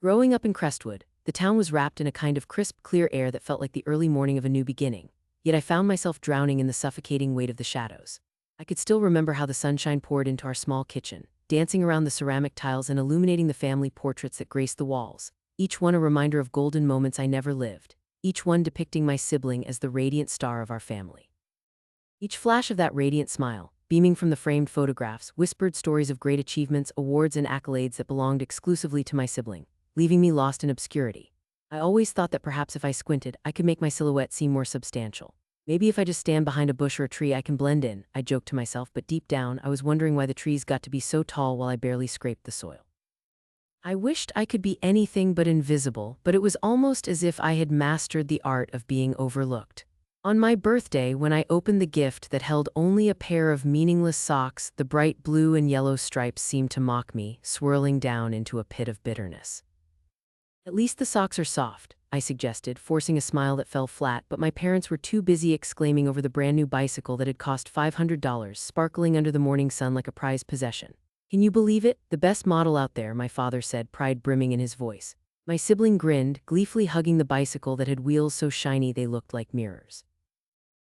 Growing up in Crestwood, the town was wrapped in a kind of crisp, clear air that felt like the early morning of a new beginning, yet I found myself drowning in the suffocating weight of the shadows. I could still remember how the sunshine poured into our small kitchen, dancing around the ceramic tiles and illuminating the family portraits that graced the walls, each one a reminder of golden moments I never lived, each one depicting my sibling as the radiant star of our family. Each flash of that radiant smile, beaming from the framed photographs, whispered stories of great achievements, awards, and accolades that belonged exclusively to my sibling, leaving me lost in obscurity. I always thought that perhaps if I squinted, I could make my silhouette seem more substantial. Maybe if I just stand behind a bush or a tree, I can blend in, I joked to myself, but deep down, I was wondering why the trees got to be so tall while I barely scraped the soil. I wished I could be anything but invisible, but it was almost as if I had mastered the art of being overlooked. On my birthday, when I opened the gift that held only a pair of meaningless socks, the bright blue and yellow stripes seemed to mock me, swirling down into a pit of bitterness. At least the socks are soft, I suggested, forcing a smile that fell flat, but my parents were too busy exclaiming over the brand new bicycle that had cost $500, sparkling under the morning sun like a prized possession. Can you believe it? The best model out there, my father said, pride brimming in his voice. My sibling grinned, gleefully hugging the bicycle that had wheels so shiny they looked like mirrors.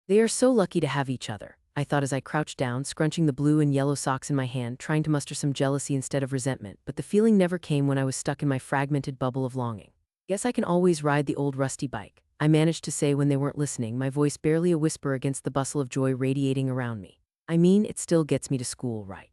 They are so lucky to have each other, I thought as I crouched down, scrunching the blue and yellow socks in my hand, trying to muster some jealousy instead of resentment, but the feeling never came when I was stuck in my fragmented bubble of longing. Guess I can always ride the old rusty bike, I managed to say when they weren't listening, my voice barely a whisper against the bustle of joy radiating around me. I mean, it still gets me to school, right?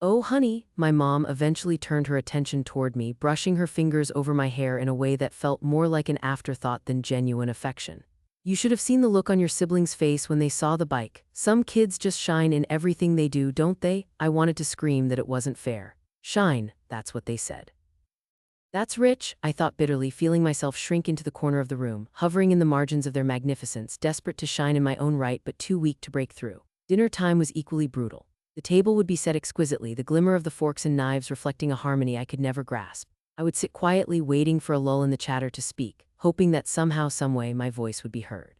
Oh, honey, my mom eventually turned her attention toward me, brushing her fingers over my hair in a way that felt more like an afterthought than genuine affection. You should have seen the look on your sibling's face when they saw the bike. Some kids just shine in everything they do, don't they? I wanted to scream that it wasn't fair. Shine, that's what they said. That's rich, I thought bitterly, feeling myself shrink into the corner of the room, hovering in the margins of their magnificence, desperate to shine in my own right but too weak to break through. Dinner time was equally brutal. The table would be set exquisitely, the glimmer of the forks and knives reflecting a harmony I could never grasp. I would sit quietly, waiting for a lull in the chatter to speak, hoping that somehow, someway, my voice would be heard.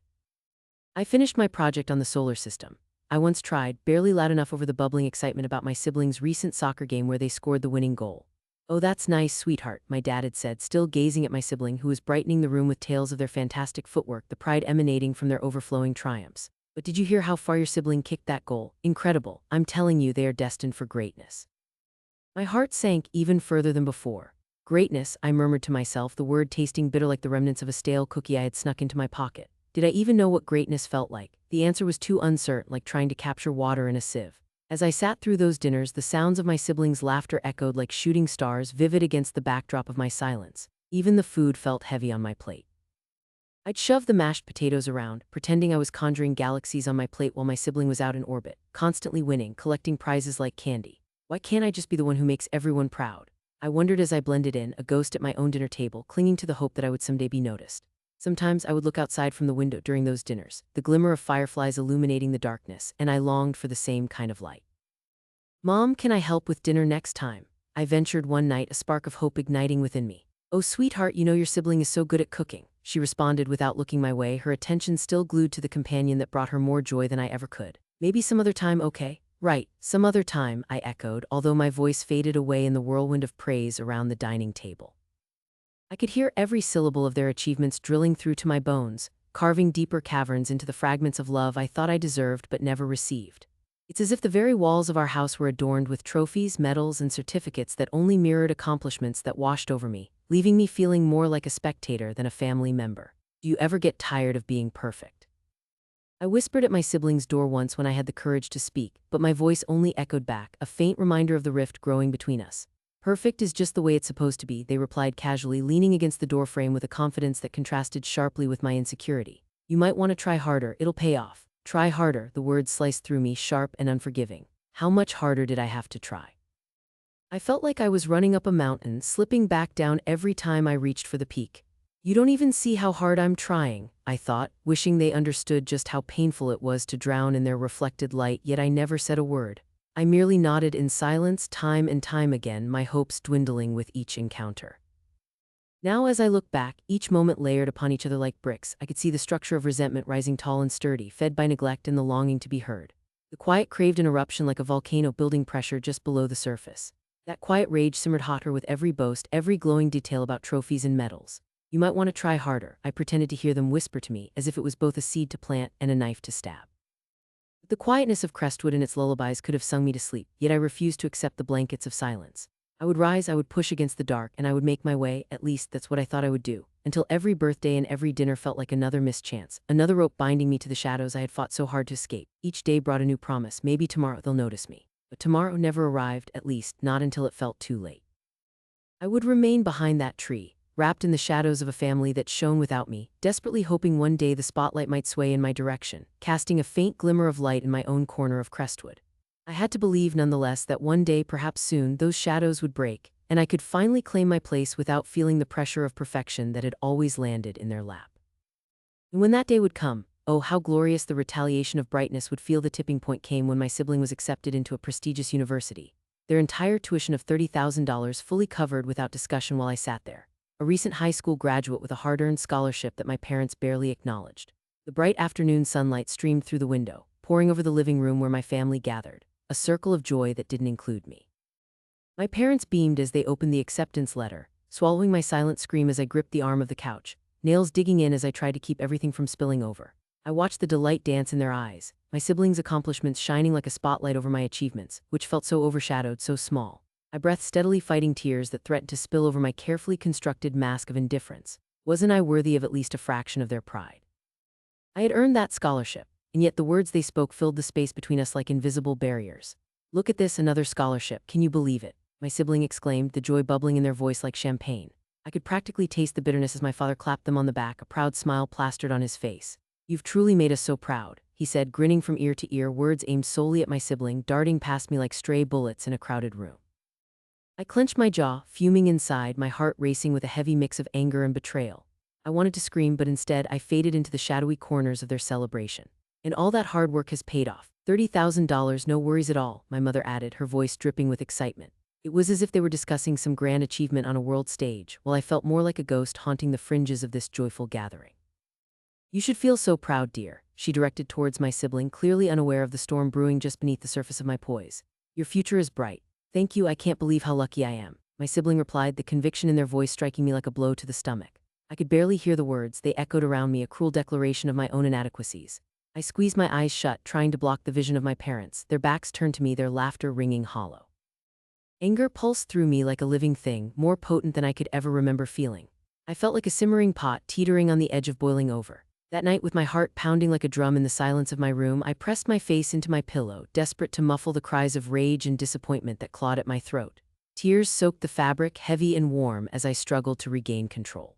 I finished my project on the solar system. I once tried, barely loud enough over the bubbling excitement about my siblings' recent soccer game where they scored the winning goal. Oh, that's nice, sweetheart, my dad had said, still gazing at my sibling who was brightening the room with tales of their fantastic footwork, the pride emanating from their overflowing triumphs. But did you hear how far your sibling kicked that goal? Incredible. I'm telling you, they are destined for greatness. My heart sank even further than before. Greatness, I murmured to myself, the word tasting bitter like the remnants of a stale cookie I had snuck into my pocket. Did I even know what greatness felt like? The answer was too uncertain, like trying to capture water in a sieve. As I sat through those dinners, the sounds of my siblings' laughter echoed like shooting stars, vivid against the backdrop of my silence. Even the food felt heavy on my plate. I'd shove the mashed potatoes around, pretending I was conjuring galaxies on my plate while my sibling was out in orbit, constantly winning, collecting prizes like candy. Why can't I just be the one who makes everyone proud? I wondered as I blended in, a ghost at my own dinner table, clinging to the hope that I would someday be noticed. Sometimes I would look outside from the window during those dinners, the glimmer of fireflies illuminating the darkness, and I longed for the same kind of light. Mom, can I help with dinner next time? I ventured one night, a spark of hope igniting within me. Oh, sweetheart, you know your sibling is so good at cooking, she responded without looking my way, her attention still glued to the companion that brought her more joy than I ever could. Maybe some other time, okay? Right, some other time, I echoed, although my voice faded away in the whirlwind of praise around the dining table. I could hear every syllable of their achievements drilling through to my bones, carving deeper caverns into the fragments of love I thought I deserved but never received. It's as if the very walls of our house were adorned with trophies, medals, and certificates that only mirrored accomplishments that washed over me, leaving me feeling more like a spectator than a family member. Do you ever get tired of being perfect? I whispered at my sibling's door once when I had the courage to speak, but my voice only echoed back, a faint reminder of the rift growing between us. Perfect is just the way it's supposed to be, they replied casually, leaning against the doorframe with a confidence that contrasted sharply with my insecurity. You might want to try harder, it'll pay off. Try harder, the words sliced through me, sharp and unforgiving. How much harder did I have to try? I felt like I was running up a mountain, slipping back down every time I reached for the peak. You don't even see how hard I'm trying, I thought, wishing they understood just how painful it was to drown in their reflected light, yet I never said a word. I merely nodded in silence, time and time again, my hopes dwindling with each encounter. Now as I look back, each moment layered upon each other like bricks, I could see the structure of resentment rising tall and sturdy, fed by neglect and the longing to be heard. The quiet craved an eruption like a volcano building pressure just below the surface. That quiet rage simmered hotter with every boast, every glowing detail about trophies and medals. You might want to try harder, I pretended to hear them whisper to me, as if it was both a seed to plant and a knife to stab. The quietness of Crestwood and its lullabies could have sung me to sleep, yet I refused to accept the blankets of silence. I would rise, I would push against the dark, and I would make my way, at least that's what I thought I would do, until every birthday and every dinner felt like another missed chance, another rope binding me to the shadows I had fought so hard to escape. Each day brought a new promise, maybe tomorrow they'll notice me. But tomorrow never arrived, at least not until it felt too late. I would remain behind that tree, wrapped in the shadows of a family that shone without me, desperately hoping one day the spotlight might sway in my direction, casting a faint glimmer of light in my own corner of Crestwood. I had to believe nonetheless that one day, perhaps soon, those shadows would break, and I could finally claim my place without feeling the pressure of perfection that had always landed in their lap. And when that day would come, oh, how glorious the retaliation of brightness would feel. The tipping point came when my sibling was accepted into a prestigious university, their entire tuition of $30,000 fully covered without discussion while I sat there, a recent high school graduate with a hard-earned scholarship that my parents barely acknowledged. The bright afternoon sunlight streamed through the window, pouring over the living room where my family gathered, a circle of joy that didn't include me. My parents beamed as they opened the acceptance letter, swallowing my silent scream as I gripped the arm of the couch, nails digging in as I tried to keep everything from spilling over. I watched the delight dance in their eyes, my siblings' accomplishments shining like a spotlight over my achievements, which felt so overshadowed, so small. I breathed steadily, fighting tears that threatened to spill over my carefully constructed mask of indifference. Wasn't I worthy of at least a fraction of their pride? I had earned that scholarship, and yet the words they spoke filled the space between us like invisible barriers. Look at this, another scholarship, can you believe it? My sibling exclaimed, the joy bubbling in their voice like champagne. I could practically taste the bitterness as my father clapped them on the back, a proud smile plastered on his face. You've truly made us so proud, he said, grinning from ear to ear, words aimed solely at my sibling, darting past me like stray bullets in a crowded room. I clenched my jaw, fuming inside, my heart racing with a heavy mix of anger and betrayal. I wanted to scream, but instead I faded into the shadowy corners of their celebration. And all that hard work has paid off. $30,000, no worries at all, my mother added, her voice dripping with excitement. It was as if they were discussing some grand achievement on a world stage, while I felt more like a ghost haunting the fringes of this joyful gathering. You should feel so proud, dear, she directed towards my sibling, clearly unaware of the storm brewing just beneath the surface of my poise. Your future is bright. Thank you, I can't believe how lucky I am, my sibling replied, the conviction in their voice striking me like a blow to the stomach. I could barely hear the words, they echoed around me, a cruel declaration of my own inadequacies. I squeezed my eyes shut, trying to block the vision of my parents, their backs turned to me, their laughter ringing hollow. Anger pulsed through me like a living thing, more potent than I could ever remember feeling. I felt like a simmering pot teetering on the edge of boiling over. That night, with my heart pounding like a drum in the silence of my room, I pressed my face into my pillow, desperate to muffle the cries of rage and disappointment that clawed at my throat. Tears soaked the fabric, heavy and warm, as I struggled to regain control.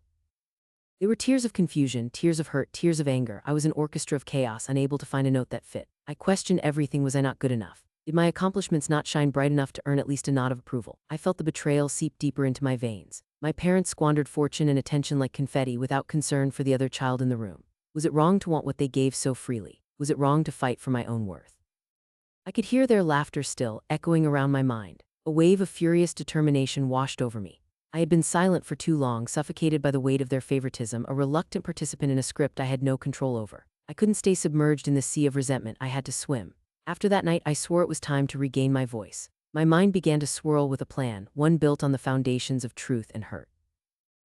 They were tears of confusion, tears of hurt, tears of anger. I was an orchestra of chaos, unable to find a note that fit. I questioned everything. Was I not good enough? Did my accomplishments not shine bright enough to earn at least a nod of approval? I felt the betrayal seep deeper into my veins. My parents squandered fortune and attention like confetti without concern for the other child in the room. Was it wrong to want what they gave so freely? Was it wrong to fight for my own worth? I could hear their laughter still, echoing around my mind. A wave of furious determination washed over me. I had been silent for too long, suffocated by the weight of their favoritism, a reluctant participant in a script I had no control over. I couldn't stay submerged in the sea of resentment, I had to swim. After that night, I swore it was time to regain my voice. My mind began to swirl with a plan, one built on the foundations of truth and hurt.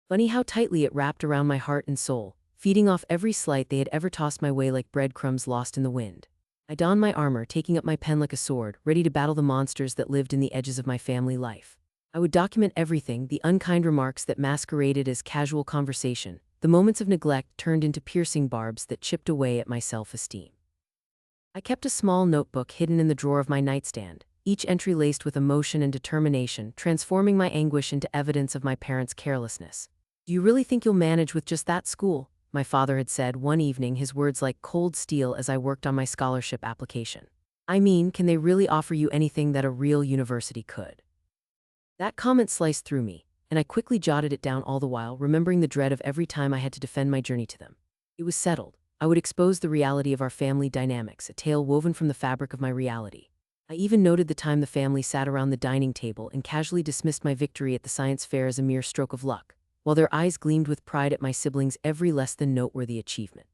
Funny how tightly it wrapped around my heart and soul, feeding off every slight they had ever tossed my way like breadcrumbs lost in the wind. I donned my armor, taking up my pen like a sword, ready to battle the monsters that lived in the edges of my family life. I would document everything, the unkind remarks that masqueraded as casual conversation, the moments of neglect turned into piercing barbs that chipped away at my self-esteem. I kept a small notebook hidden in the drawer of my nightstand, each entry laced with emotion and determination, transforming my anguish into evidence of my parents' carelessness. Do you really think you'll manage with just that school? My father had said one evening, his words like cold steel as I worked on my scholarship application. I mean, can they really offer you anything that a real university could? That comment sliced through me, and I quickly jotted it down, all the while remembering the dread of every time I had to defend my journey to them. It was settled. I would expose the reality of our family dynamics, a tale woven from the fabric of my reality. I even noted the time the family sat around the dining table and casually dismissed my victory at the science fair as a mere stroke of luck, while their eyes gleamed with pride at my siblings' every less than noteworthy achievement.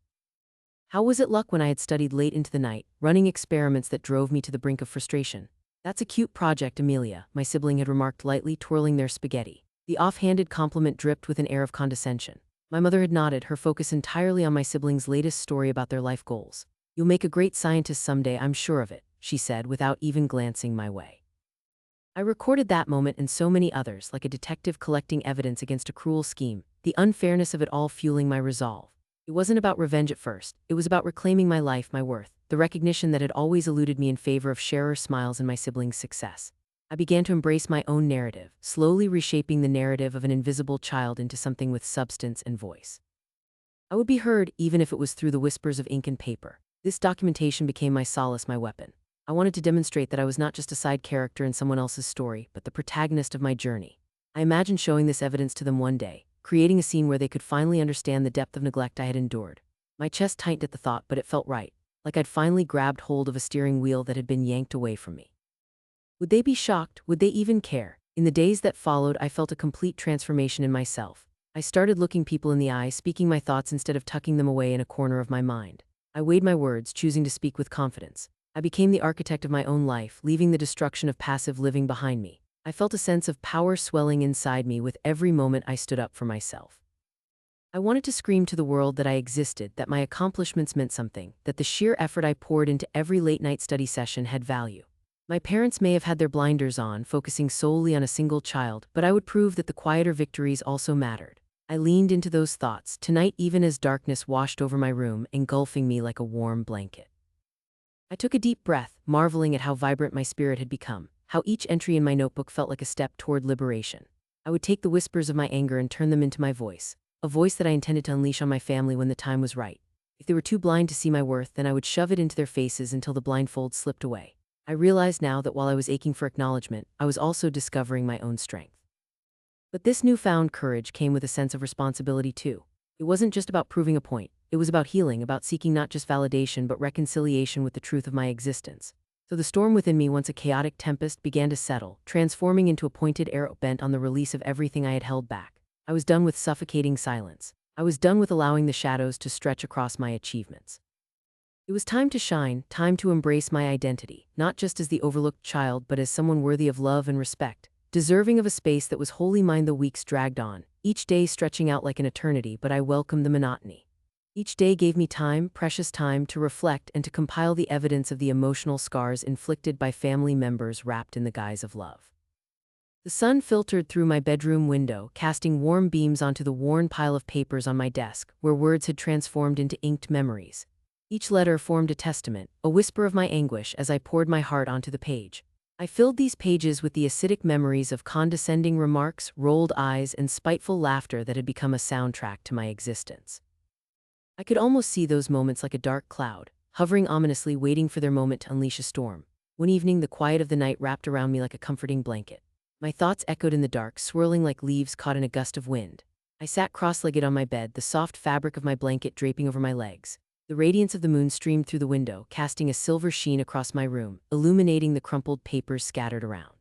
How was it luck when I had studied late into the night, running experiments that drove me to the brink of frustration? "That's a cute project, Amelia," my sibling had remarked lightly, twirling their spaghetti. The offhanded compliment dripped with an air of condescension. My mother had nodded, her focus entirely on my sibling's latest story about their life goals. "You'll make a great scientist someday, I'm sure of it," she said without even glancing my way. I recorded that moment and so many others, like a detective collecting evidence against a cruel scheme, the unfairness of it all fueling my resolve. It wasn't about revenge at first, it was about reclaiming my life, my worth, the recognition that had always eluded me in favor of sharer smiles and my siblings' success. I began to embrace my own narrative, slowly reshaping the narrative of an invisible child into something with substance and voice. I would be heard, even if it was through the whispers of ink and paper. This documentation became my solace, my weapon. I wanted to demonstrate that I was not just a side character in someone else's story, but the protagonist of my journey. I imagined showing this evidence to them one day, creating a scene where they could finally understand the depth of neglect I had endured. My chest tightened at the thought, but it felt right, like I'd finally grabbed hold of a steering wheel that had been yanked away from me. Would they be shocked? Would they even care? In the days that followed, I felt a complete transformation in myself. I started looking people in the eye, speaking my thoughts instead of tucking them away in a corner of my mind. I weighed my words, choosing to speak with confidence. I became the architect of my own life, leaving the destruction of passive living behind me. I felt a sense of power swelling inside me with every moment I stood up for myself. I wanted to scream to the world that I existed, that my accomplishments meant something, that the sheer effort I poured into every late-night study session had value. My parents may have had their blinders on, focusing solely on a single child, but I would prove that the quieter victories also mattered. I leaned into those thoughts, tonight even as darkness washed over my room, engulfing me like a warm blanket. I took a deep breath, marveling at how vibrant my spirit had become, how each entry in my notebook felt like a step toward liberation. I would take the whispers of my anger and turn them into my voice, a voice that I intended to unleash on my family when the time was right. If they were too blind to see my worth, then I would shove it into their faces until the blindfold slipped away. I realized now that while I was aching for acknowledgement, I was also discovering my own strength. But this newfound courage came with a sense of responsibility too. It wasn't just about proving a point. It was about healing, about seeking not just validation but reconciliation with the truth of my existence. So the storm within me, once a chaotic tempest, began to settle, transforming into a pointed arrow bent on the release of everything I had held back. I was done with suffocating silence. I was done with allowing the shadows to stretch across my achievements. It was time to shine, time to embrace my identity, not just as the overlooked child but as someone worthy of love and respect, deserving of a space that was wholly mine. The weeks dragged on, each day stretching out like an eternity, but I welcomed the monotony. Each day gave me time, precious time, to reflect and to compile the evidence of the emotional scars inflicted by family members wrapped in the guise of love. The sun filtered through my bedroom window, casting warm beams onto the worn pile of papers on my desk, where words had transformed into inked memories. Each letter formed a testament, a whisper of my anguish as I poured my heart onto the page. I filled these pages with the acidic memories of condescending remarks, rolled eyes, and spiteful laughter that had become a soundtrack to my existence. I could almost see those moments like a dark cloud, hovering ominously, waiting for their moment to unleash a storm. One evening, the quiet of the night wrapped around me like a comforting blanket. My thoughts echoed in the dark, swirling like leaves caught in a gust of wind. I sat cross-legged on my bed, the soft fabric of my blanket draping over my legs. The radiance of the moon streamed through the window, casting a silver sheen across my room, illuminating the crumpled papers scattered around.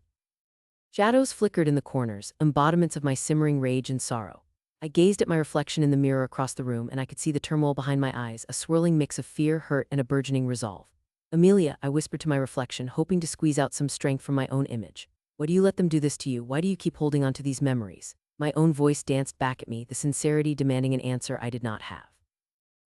Shadows flickered in the corners, embodiments of my simmering rage and sorrow. I gazed at my reflection in the mirror across the room, and I could see the turmoil behind my eyes, a swirling mix of fear, hurt, and a burgeoning resolve. "Amelia," I whispered to my reflection, hoping to squeeze out some strength from my own image. "Why do you let them do this to you? Why do you keep holding on to these memories?" My own voice danced back at me, the sincerity demanding an answer I did not have.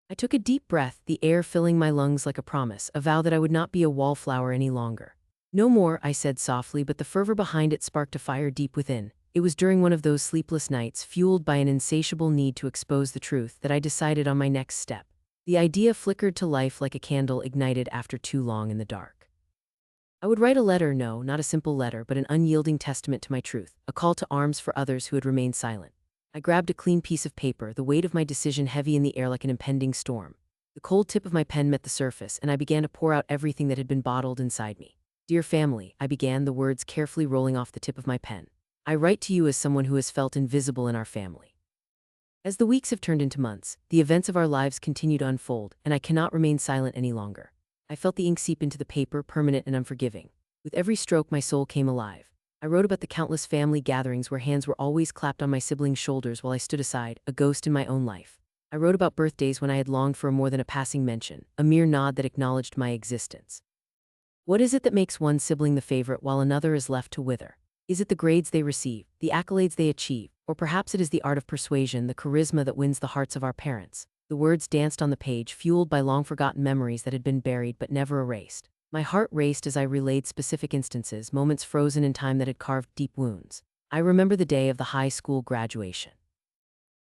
I took a deep breath, the air filling my lungs like a promise, a vow that I would not be a wallflower any longer. "No more," I said softly, but the fervor behind it sparked a fire deep within. It was during one of those sleepless nights, fueled by an insatiable need to expose the truth, that I decided on my next step. The idea flickered to life like a candle ignited after too long in the dark. I would write a letter, no, not a simple letter, but an unyielding testament to my truth, a call to arms for others who had remained silent. I grabbed a clean piece of paper, the weight of my decision heavy in the air like an impending storm. The cold tip of my pen met the surface, and I began to pour out everything that had been bottled inside me. "Dear family," I began, the words carefully rolling off the tip of my pen. "I write to you as someone who has felt invisible in our family. As the weeks have turned into months, the events of our lives continue to unfold, and I cannot remain silent any longer." I felt the ink seep into the paper, permanent and unforgiving. With every stroke, my soul came alive. I wrote about the countless family gatherings where hands were always clapped on my siblings' shoulders while I stood aside, a ghost in my own life. I wrote about birthdays when I had longed for more than a passing mention, a mere nod that acknowledged my existence. What is it that makes one sibling the favorite while another is left to wither? Is it the grades they receive, the accolades they achieve, or perhaps it is the art of persuasion, the charisma that wins the hearts of our parents? The words danced on the page, fueled by long-forgotten memories that had been buried but never erased. My heart raced as I relayed specific instances, moments frozen in time that had carved deep wounds. I remember the day of the high school graduation.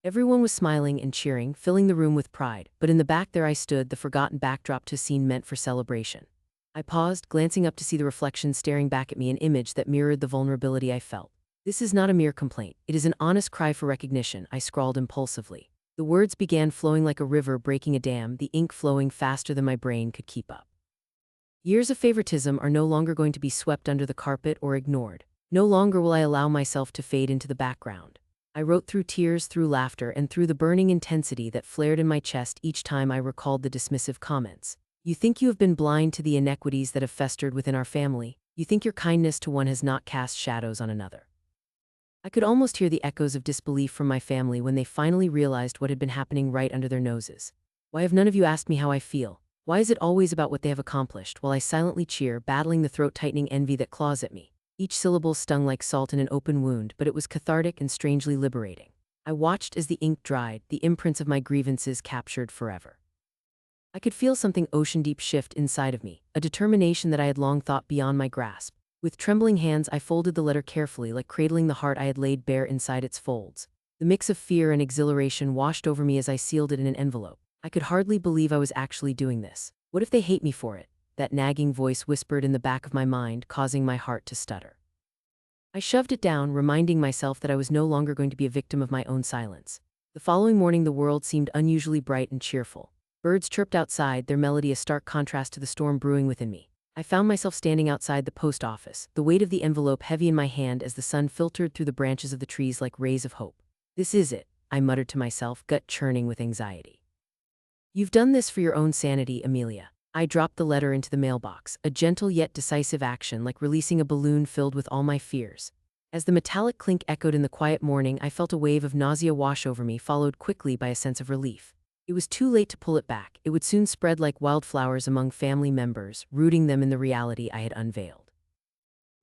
Everyone was smiling and cheering, filling the room with pride, but in the back there I stood, the forgotten backdrop to a scene meant for celebration. I paused, glancing up to see the reflection staring back at me, an image that mirrored the vulnerability I felt. "This is not a mere complaint. It is an honest cry for recognition," I scrawled impulsively. The words began flowing like a river breaking a dam, the ink flowing faster than my brain could keep up. Years of favoritism are no longer going to be swept under the carpet or ignored. No longer will I allow myself to fade into the background. I wrote through tears, through laughter, and through the burning intensity that flared in my chest each time I recalled the dismissive comments. "You think you have been blind to the inequities that have festered within our family. You think your kindness to one has not cast shadows on another." I could almost hear the echoes of disbelief from my family when they finally realized what had been happening right under their noses. "Why have none of you asked me how I feel? Why is it always about what they have accomplished?" While I silently cheer, battling the throat-tightening envy that claws at me. Each syllable stung like salt in an open wound, but it was cathartic and strangely liberating. I watched as the ink dried, the imprints of my grievances captured forever. I could feel something ocean-deep shift inside of me, a determination that I had long thought beyond my grasp. With trembling hands, I folded the letter carefully, like cradling the heart I had laid bare inside its folds. The mix of fear and exhilaration washed over me as I sealed it in an envelope. I could hardly believe I was actually doing this. What if they hate me for it? That nagging voice whispered in the back of my mind, causing my heart to stutter. I shoved it down, reminding myself that I was no longer going to be a victim of my own silence. The following morning, the world seemed unusually bright and cheerful. Birds chirped outside, their melody a stark contrast to the storm brewing within me. I found myself standing outside the post office, the weight of the envelope heavy in my hand as the sun filtered through the branches of the trees like rays of hope. "This is it," I muttered to myself, gut churning with anxiety. "You've done this for your own sanity, Amelia." I dropped the letter into the mailbox, a gentle yet decisive action, like releasing a balloon filled with all my fears. As the metallic clink echoed in the quiet morning, I felt a wave of nausea wash over me, followed quickly by a sense of relief. It was too late to pull it back. It would soon spread like wildflowers among family members, rooting them in the reality I had unveiled.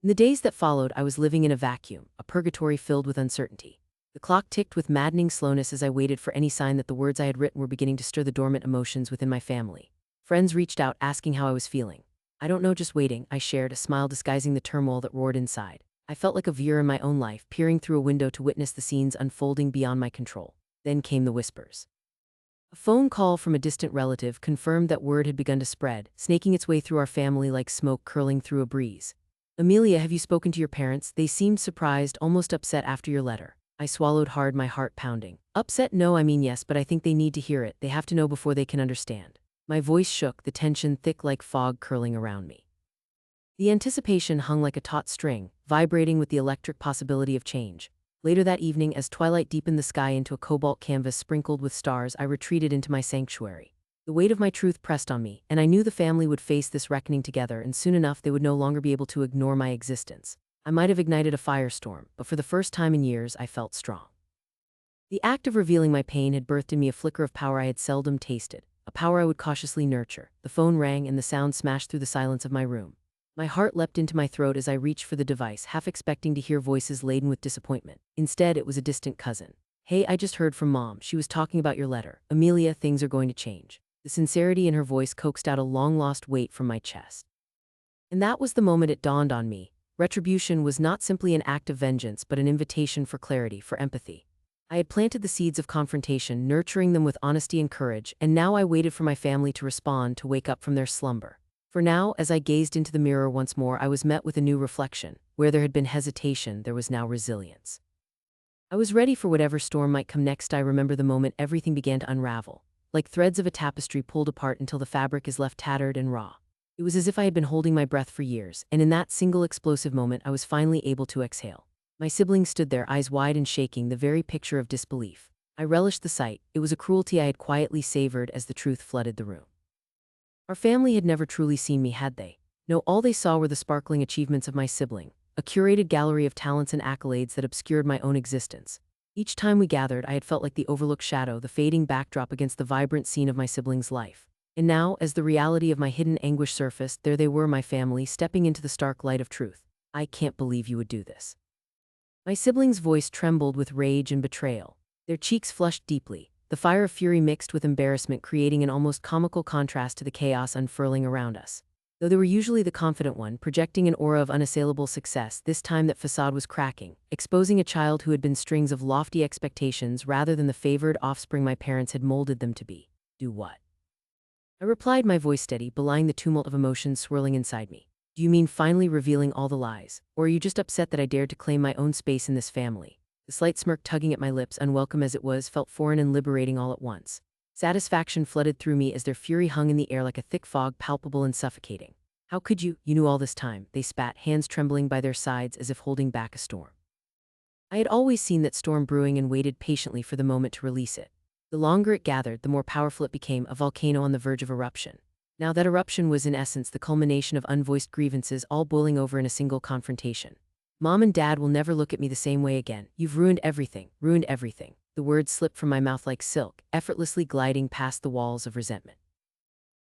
In the days that followed, I was living in a vacuum, a purgatory filled with uncertainty. The clock ticked with maddening slowness as I waited for any sign that the words I had written were beginning to stir the dormant emotions within my family. Friends reached out, asking how I was feeling. "I don't know, just waiting," I shared, a smile disguising the turmoil that roared inside. I felt like a viewer in my own life, peering through a window to witness the scenes unfolding beyond my control. Then came the whispers. A phone call from a distant relative confirmed that word had begun to spread, snaking its way through our family like smoke curling through a breeze. "Amelia, have you spoken to your parents? They seemed surprised, almost upset after your letter." I swallowed hard, my heart pounding. "Upset? No, I mean yes, but I think they need to hear it. They have to know before they can understand." My voice shook, the tension thick like fog curling around me. The anticipation hung like a taut string, vibrating with the electric possibility of change. Later that evening, as twilight deepened the sky into a cobalt canvas sprinkled with stars, I retreated into my sanctuary. The weight of my truth pressed on me, and I knew the family would face this reckoning together, and soon enough they would no longer be able to ignore my existence. I might have ignited a firestorm, but for the first time in years I felt strong. The act of revealing my pain had birthed in me a flicker of power I had seldom tasted, a power I would cautiously nurture. The phone rang and the sound smashed through the silence of my room. My heart leapt into my throat as I reached for the device, half expecting to hear voices laden with disappointment. Instead, it was a distant cousin. "Hey, I just heard from Mom. She was talking about your letter. Amelia, things are going to change." The sincerity in her voice coaxed out a long-lost weight from my chest. And that was the moment it dawned on me. Retribution was not simply an act of vengeance, but an invitation for clarity, for empathy. I had planted the seeds of confrontation, nurturing them with honesty and courage, and now I waited for my family to respond, to wake up from their slumber. For now, as I gazed into the mirror once more, I was met with a new reflection. Where there had been hesitation, there was now resilience. I was ready for whatever storm might come next. I remember the moment everything began to unravel, like threads of a tapestry pulled apart until the fabric is left tattered and raw. It was as if I had been holding my breath for years, and in that single explosive moment I was finally able to exhale. My siblings stood there, eyes wide and shaking, the very picture of disbelief. I relished the sight. It was a cruelty I had quietly savored as the truth flooded the room. Our family had never truly seen me, had they? No, all they saw were the sparkling achievements of my sibling, a curated gallery of talents and accolades that obscured my own existence. Each time we gathered, I had felt like the overlooked shadow, the fading backdrop against the vibrant scene of my sibling's life. And now, as the reality of my hidden anguish surfaced, there they were, my family, stepping into the stark light of truth. I can't believe you would do this. My sibling's voice trembled with rage and betrayal. Their cheeks flushed deeply, the fire of fury mixed with embarrassment, creating an almost comical contrast to the chaos unfurling around us. Though they were usually the confident one, projecting an aura of unassailable success, this time that facade was cracking, exposing a child who had been strings of lofty expectations rather than the favored offspring my parents had molded them to be. Do what? I replied, my voice steady, belying the tumult of emotions swirling inside me. Do you mean finally revealing all the lies? Or are you just upset that I dared to claim my own space in this family? The slight smirk tugging at my lips, unwelcome as it was, felt foreign and liberating all at once. Satisfaction flooded through me as their fury hung in the air like a thick fog, palpable and suffocating. How could you? You knew all this time, they spat, hands trembling by their sides as if holding back a storm. I had always seen that storm brewing and waited patiently for the moment to release it. The longer it gathered, the more powerful it became, a volcano on the verge of eruption. Now that eruption was in essence the culmination of unvoiced grievances all boiling over in a single confrontation. Mom and Dad will never look at me the same way again. You've ruined everything, ruined everything. The words slipped from my mouth like silk, effortlessly gliding past the walls of resentment.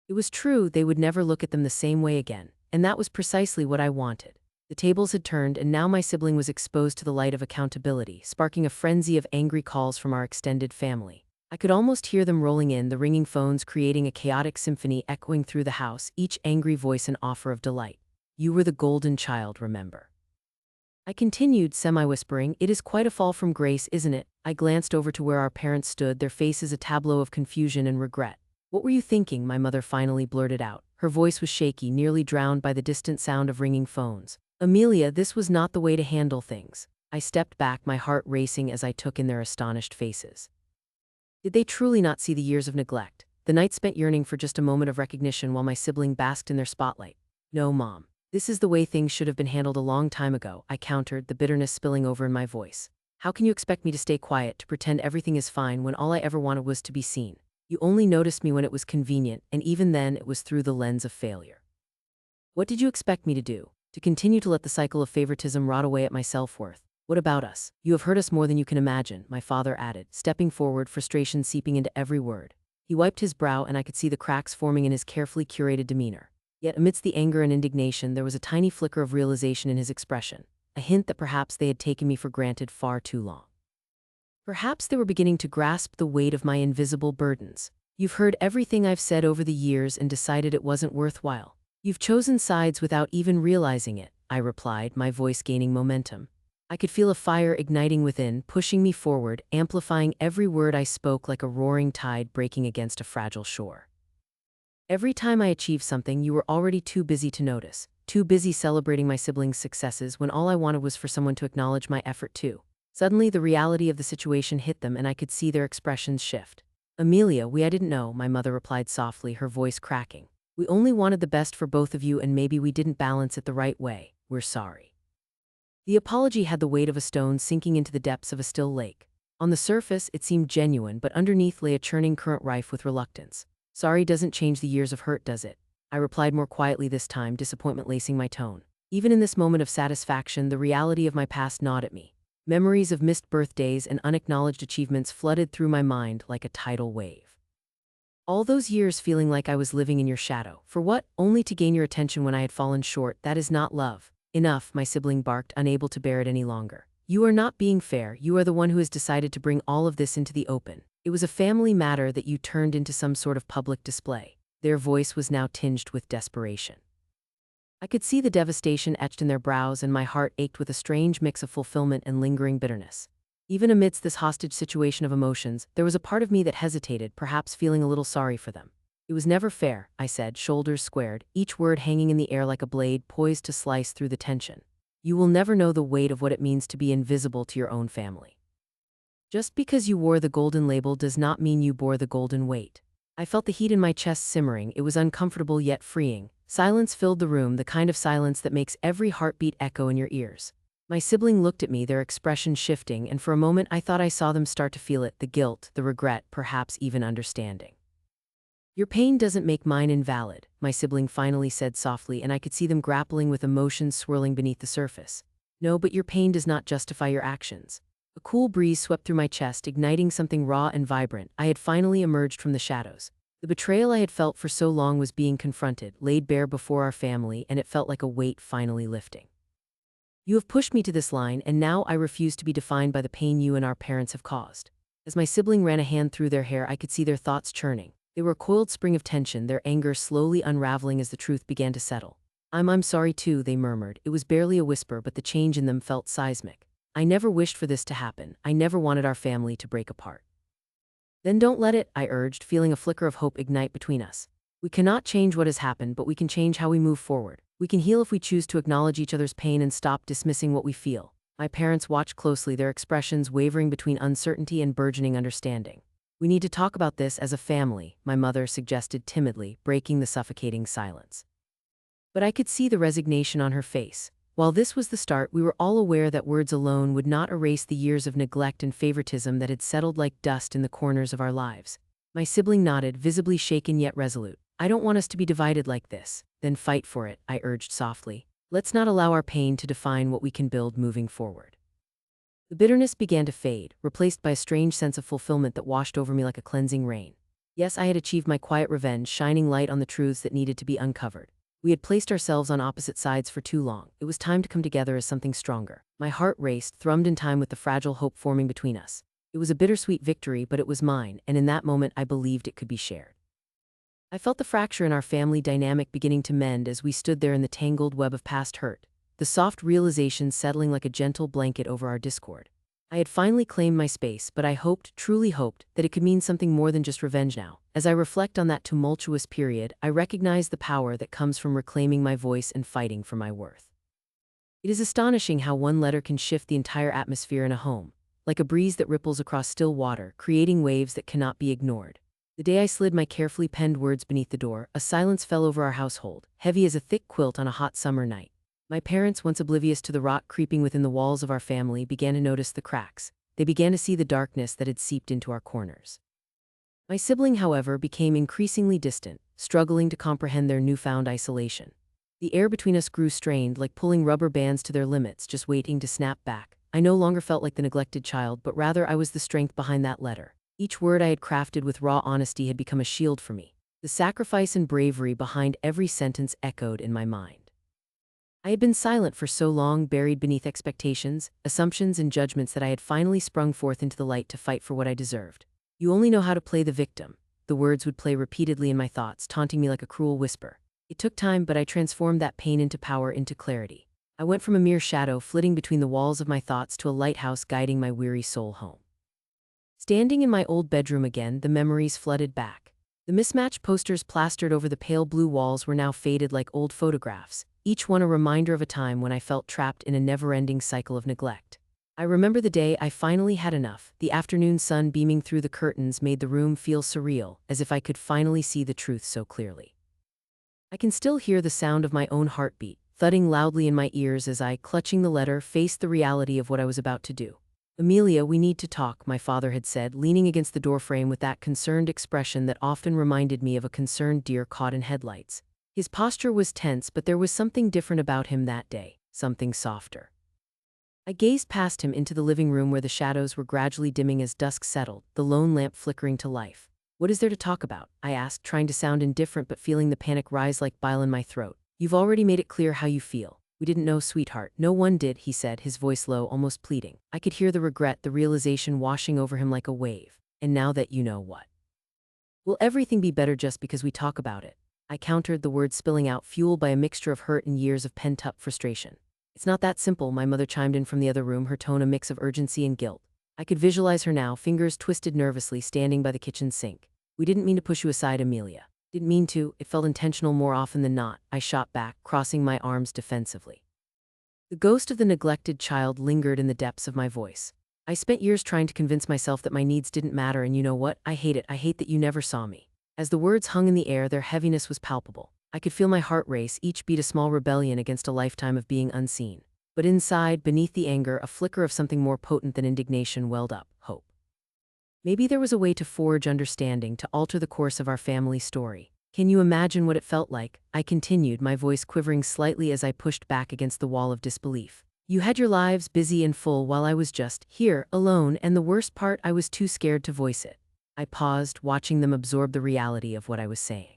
It was true, they would never look at them the same way again, and that was precisely what I wanted. The tables had turned, and now my sibling was exposed to the light of accountability, sparking a frenzy of angry calls from our extended family. I could almost hear them rolling in, the ringing phones creating a chaotic symphony echoing through the house, each angry voice an offer of delight. You were the golden child, remember? I continued, semi-whispering, it is quite a fall from grace, isn't it? I glanced over to where our parents stood, their faces a tableau of confusion and regret. What were you thinking? My mother finally blurted out. Her voice was shaky, nearly drowned by the distant sound of ringing phones. Amelia, this was not the way to handle things. I stepped back, my heart racing as I took in their astonished faces. Did they truly not see the years of neglect, the nights spent yearning for just a moment of recognition while my sibling basked in their spotlight? No, Mom. This is the way things should have been handled a long time ago, I countered, the bitterness spilling over in my voice. How can you expect me to stay quiet, to pretend everything is fine when all I ever wanted was to be seen? You only noticed me when it was convenient, and even then it was through the lens of failure. What did you expect me to do? To continue to let the cycle of favoritism rot away at my self-worth? What about us? You have hurt us more than you can imagine, my father added, stepping forward, frustration seeping into every word. He wiped his brow, and I could see the cracks forming in his carefully curated demeanor. Yet amidst the anger and indignation, there was a tiny flicker of realization in his expression, a hint that perhaps they had taken me for granted far too long. Perhaps they were beginning to grasp the weight of my invisible burdens. You've heard everything I've said over the years and decided it wasn't worthwhile. You've chosen sides without even realizing it, I replied, my voice gaining momentum. I could feel a fire igniting within, pushing me forward, amplifying every word I spoke like a roaring tide breaking against a fragile shore. Every time I achieved something, you were already too busy to notice, too busy celebrating my siblings' successes when all I wanted was for someone to acknowledge my effort too. Suddenly, the reality of the situation hit them, and I could see their expressions shift. Amelia, I didn't know, my mother replied softly, her voice cracking. We only wanted the best for both of you, and maybe we didn't balance it the right way. We're sorry. The apology had the weight of a stone sinking into the depths of a still lake. On the surface, it seemed genuine, but underneath lay a churning current rife with reluctance. Sorry doesn't change the years of hurt, does it? I replied more quietly this time, disappointment lacing my tone. Even in this moment of satisfaction, the reality of my past gnawed at me. Memories of missed birthdays and unacknowledged achievements flooded through my mind like a tidal wave. All those years feeling like I was living in your shadow. For what? Only to gain your attention when I had fallen short. That is not love. Enough, my sibling barked, unable to bear it any longer. You are not being fair. You are the one who has decided to bring all of this into the open. It was a family matter that you turned into some sort of public display. Their voice was now tinged with desperation. I could see the devastation etched in their brows, and my heart ached with a strange mix of fulfillment and lingering bitterness. Even amidst this hostage situation of emotions, there was a part of me that hesitated, perhaps feeling a little sorry for them. It was never fair, I said, shoulders squared, each word hanging in the air like a blade poised to slice through the tension. You will never know the weight of what it means to be invisible to your own family. Just because you wore the golden label does not mean you bore the golden weight. I felt the heat in my chest simmering. It was uncomfortable yet freeing. Silence filled the room, the kind of silence that makes every heartbeat echo in your ears. My sibling looked at me, their expression shifting, and for a moment I thought I saw them start to feel it, the guilt, the regret, perhaps even understanding. Your pain doesn't make mine invalid, my sibling finally said softly, and I could see them grappling with emotions swirling beneath the surface. No, but your pain does not justify your actions. A cool breeze swept through my chest, igniting something raw and vibrant. I had finally emerged from the shadows. The betrayal I had felt for so long was being confronted, laid bare before our family, and it felt like a weight finally lifting. You have pushed me to this line, and now I refuse to be defined by the pain you and our parents have caused. As my sibling ran a hand through their hair, I could see their thoughts churning. They were a coiled spring of tension, their anger slowly unraveling as the truth began to settle. I'm sorry too, they murmured. It was barely a whisper, but the change in them felt seismic. I never wished for this to happen. I never wanted our family to break apart. Then don't let it, I urged, feeling a flicker of hope ignite between us. We cannot change what has happened, but we can change how we move forward. We can heal if we choose to acknowledge each other's pain and stop dismissing what we feel. My parents watched closely, their expressions wavering between uncertainty and burgeoning understanding. We need to talk about this as a family, my mother suggested timidly, breaking the suffocating silence. But I could see the resignation on her face. While this was the start, we were all aware that words alone would not erase the years of neglect and favoritism that had settled like dust in the corners of our lives. My sibling nodded, visibly shaken yet resolute. I don't want us to be divided like this. Then fight for it, I urged softly. Let's not allow our pain to define what we can build moving forward. The bitterness began to fade, replaced by a strange sense of fulfillment that washed over me like a cleansing rain. Yes, I had achieved my quiet revenge, shining light on the truths that needed to be uncovered. We had placed ourselves on opposite sides for too long. It was time to come together as something stronger. My heart raced, thrummed in time with the fragile hope forming between us. It was a bittersweet victory, but it was mine, and in that moment I believed it could be shared. I felt the fracture in our family dynamic beginning to mend as we stood there in the tangled web of past hurt, the soft realization settling like a gentle blanket over our discord. I had finally claimed my space, but I hoped, truly hoped, that it could mean something more than just revenge now. As I reflect on that tumultuous period, I recognize the power that comes from reclaiming my voice and fighting for my worth. It is astonishing how one letter can shift the entire atmosphere in a home, like a breeze that ripples across still water, creating waves that cannot be ignored. The day I slid my carefully penned words beneath the door, a silence fell over our household, heavy as a thick quilt on a hot summer night. My parents, once oblivious to the rot creeping within the walls of our family, began to notice the cracks. They began to see the darkness that had seeped into our corners. My sibling, however, became increasingly distant, struggling to comprehend their newfound isolation. The air between us grew strained, like pulling rubber bands to their limits, just waiting to snap back. I no longer felt like the neglected child, but rather I was the strength behind that letter. Each word I had crafted with raw honesty had become a shield for me. The sacrifice and bravery behind every sentence echoed in my mind. I had been silent for so long, buried beneath expectations, assumptions, and judgments that I had finally sprung forth into the light to fight for what I deserved. You only know how to play the victim. The words would play repeatedly in my thoughts, taunting me like a cruel whisper. It took time, but I transformed that pain into power, into clarity. I went from a mere shadow flitting between the walls of my thoughts to a lighthouse guiding my weary soul home. Standing in my old bedroom again, the memories flooded back. The mismatched posters plastered over the pale blue walls were now faded like old photographs, each one a reminder of a time when I felt trapped in a never-ending cycle of neglect. I remember the day I finally had enough. The afternoon sun beaming through the curtains made the room feel surreal, as if I could finally see the truth so clearly. I can still hear the sound of my own heartbeat, thudding loudly in my ears as I, clutching the letter, faced the reality of what I was about to do. Amelia, we need to talk, my father had said, leaning against the doorframe with that concerned expression that often reminded me of a concerned deer caught in headlights. His posture was tense, but there was something different about him that day, something softer. I gazed past him into the living room where the shadows were gradually dimming as dusk settled, the lone lamp flickering to life. What is there to talk about? I asked, trying to sound indifferent but feeling the panic rise like bile in my throat. You've already made it clear how you feel. We didn't know, sweetheart. No one did, he said, his voice low, almost pleading. I could hear the regret, the realization washing over him like a wave. And now that you know what? Will everything be better just because we talk about it? I countered, the words spilling out, fueled by a mixture of hurt and years of pent-up frustration. It's not that simple, my mother chimed in from the other room, her tone a mix of urgency and guilt. I could visualize her now, fingers twisted nervously, standing by the kitchen sink. We didn't mean to push you aside, Amelia. Didn't mean to, it felt intentional more often than not, I shot back, crossing my arms defensively. The ghost of the neglected child lingered in the depths of my voice. I spent years trying to convince myself that my needs didn't matter, and you know what? I hate it. I hate that you never saw me. As the words hung in the air, their heaviness was palpable. I could feel my heart race, each beat a small rebellion against a lifetime of being unseen. But inside, beneath the anger, a flicker of something more potent than indignation welled up, hope. Maybe there was a way to forge understanding, to alter the course of our family story. Can you imagine what it felt like? I continued, my voice quivering slightly as I pushed back against the wall of disbelief. You had your lives busy and full while I was just here, alone, and the worst part, I was too scared to voice it. I paused, watching them absorb the reality of what I was saying.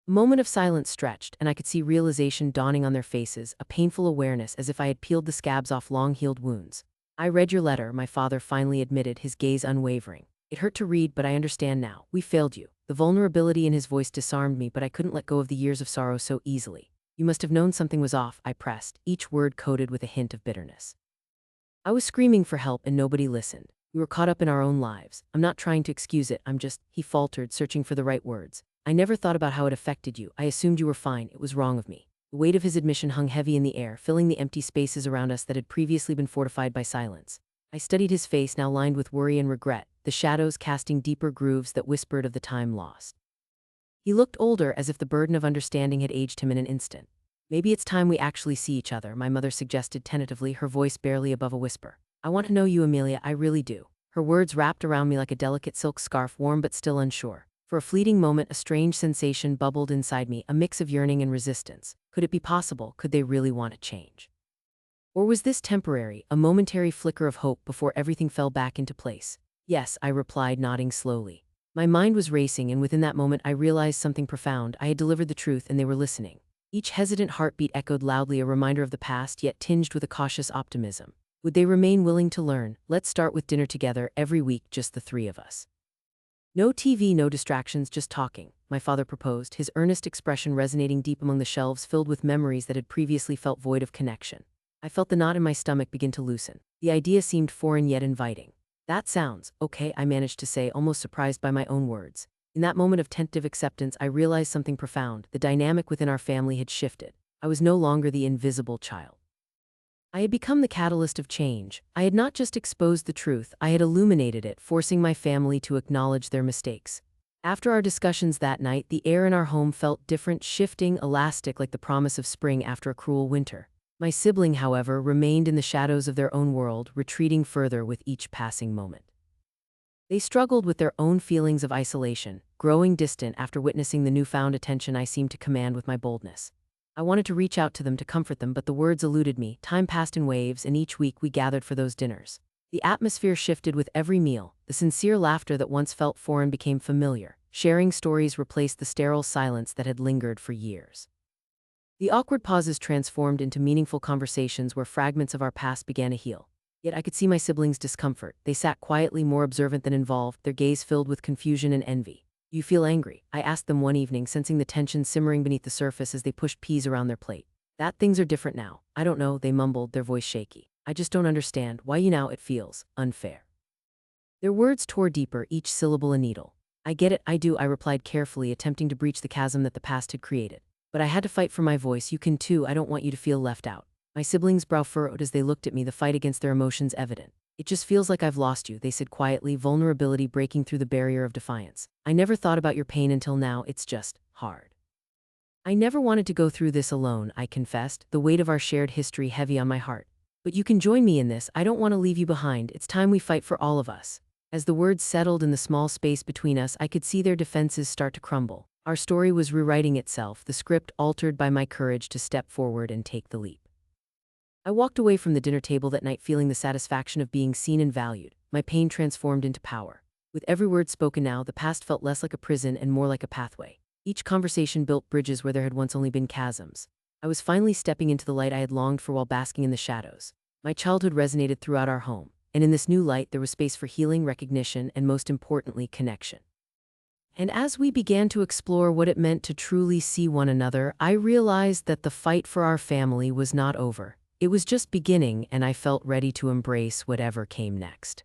A moment of silence stretched, and I could see realization dawning on their faces, a painful awareness as if I had peeled the scabs off long-healed wounds. "I read your letter," my father finally admitted, his gaze unwavering. "It hurt to read, but I understand now. We failed you." The vulnerability in his voice disarmed me, but I couldn't let go of the years of sorrow so easily. "You must have known something was off," I pressed, each word coated with a hint of bitterness. "I was screaming for help and nobody listened. We were caught up in our own lives. I'm not trying to excuse it, I'm just," he faltered, searching for the right words. "I never thought about how it affected you. I assumed you were fine. It was wrong of me." The weight of his admission hung heavy in the air, filling the empty spaces around us that had previously been fortified by silence. I studied his face, now lined with worry and regret, the shadows casting deeper grooves that whispered of the time lost. He looked older, as if the burden of understanding had aged him in an instant. "Maybe it's time we actually see each other," my mother suggested tentatively, her voice barely above a whisper. "I want to know you, Amelia, I really do." Her words wrapped around me like a delicate silk scarf, warm but still unsure. For a fleeting moment, a strange sensation bubbled inside me, a mix of yearning and resistance. Could it be possible? Could they really want to change? Or was this temporary, a momentary flicker of hope before everything fell back into place? "Yes," I replied, nodding slowly. My mind was racing, and within that moment I realized something profound. I had delivered the truth, and they were listening. Each hesitant heartbeat echoed loudly, a reminder of the past, yet tinged with a cautious optimism. Would they remain willing to learn? "Let's start with dinner together, every week, just the three of us. No TV, no distractions, just talking," my father proposed, his earnest expression resonating deep among the shelves filled with memories that had previously felt void of connection. I felt the knot in my stomach begin to loosen. The idea seemed foreign yet inviting. "That sounds okay," I managed to say, almost surprised by my own words. In that moment of tentative acceptance, I realized something profound. The dynamic within our family had shifted. I was no longer the invisible child. I had become the catalyst of change. I had not just exposed the truth, I had illuminated it, forcing my family to acknowledge their mistakes. After our discussions that night, the air in our home felt different, shifting, elastic, like the promise of spring after a cruel winter. My sibling, however, remained in the shadows of their own world, retreating further with each passing moment. They struggled with their own feelings of isolation, growing distant after witnessing the newfound attention I seemed to command with my boldness. I wanted to reach out to them, to comfort them, but the words eluded me. Time passed in waves, and each week we gathered for those dinners. The atmosphere shifted with every meal. The sincere laughter that once felt foreign became familiar. Sharing stories replaced the sterile silence that had lingered for years. The awkward pauses transformed into meaningful conversations where fragments of our past began to heal. Yet I could see my siblings' discomfort. They sat quietly, more observant than involved, their gaze filled with confusion and envy. "You feel angry?" I asked them one evening, sensing the tension simmering beneath the surface as they pushed peas around their plate. "That things are different now." "I don't know," they mumbled, their voice shaky. "I just don't understand why you now it feels unfair." Their words tore deeper, each syllable a needle. "I get it, I do," I replied carefully, attempting to breach the chasm that the past had created. "But I had to fight for my voice. You can too. I don't want you to feel left out." My siblings' brow furrowed as they looked at me, the fight against their emotions evident. "It just feels like I've lost you," they said quietly, vulnerability breaking through the barrier of defiance. "I never thought about your pain until now. It's just hard." "I never wanted to go through this alone," I confessed, the weight of our shared history heavy on my heart. "But you can join me in this. I don't want to leave you behind. It's time we fight for all of us." As the words settled in the small space between us, I could see their defenses start to crumble. Our story was rewriting itself, the script altered by my courage to step forward and take the leap. I walked away from the dinner table that night feeling the satisfaction of being seen and valued, my pain transformed into power. With every word spoken now, the past felt less like a prison and more like a pathway. Each conversation built bridges where there had once only been chasms. I was finally stepping into the light I had longed for while basking in the shadows. My childhood resonated throughout our home, and in this new light there was space for healing, recognition, and most importantly, connection. And as we began to explore what it meant to truly see one another, I realized that the fight for our family was not over. It was just beginning, and I felt ready to embrace whatever came next.